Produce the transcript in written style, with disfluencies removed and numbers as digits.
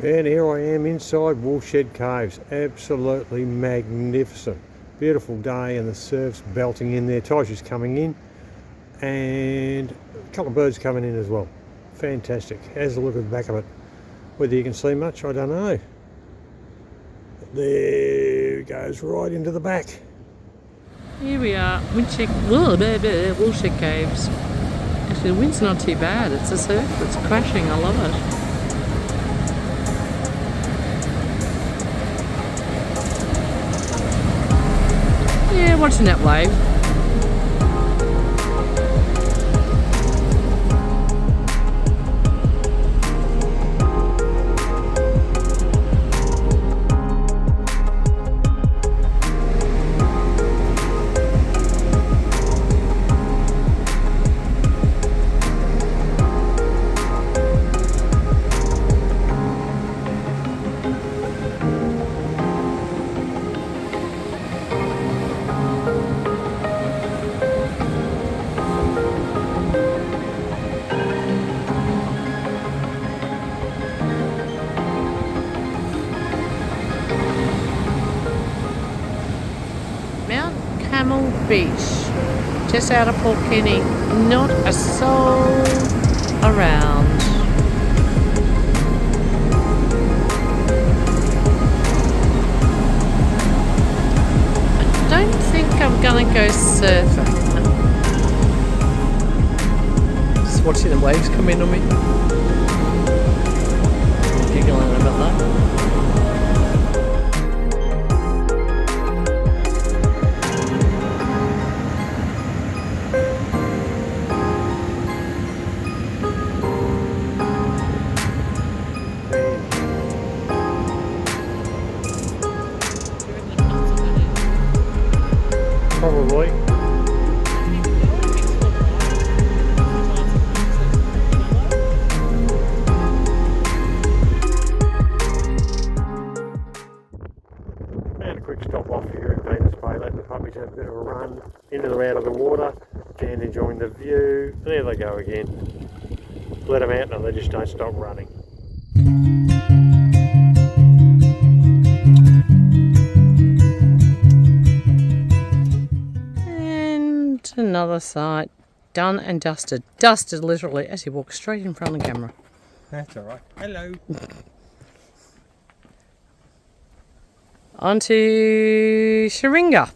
And here I am inside Woolshed Caves. Absolutely magnificent. Beautiful day and the surf's belting in there. Tide's coming in and a couple of birds coming in as well. Fantastic. How's the look at the back of it? Whether you can see much, I don't know. There it goes right into the back. Here we are, Woolshed Caves. Actually, the wind's not too bad. It's the surf that's crashing. I love it. Yeah, watching that wave. Mt Camel Beach, just out of Port Kenny. Not a soul around. I don't think I'm gonna go surfing. Just watching the waves come in on me. Giggling about that. Probably. And a quick stop off here in Venus Bay, let the puppies have a bit of a run into or out of the water, and enjoying the view. And there they go again. Let them out and they just don't stop running. Another site done and dusted. Dusted literally as you walk straight in front of the camera. That's alright. Hello. On to Sharinga.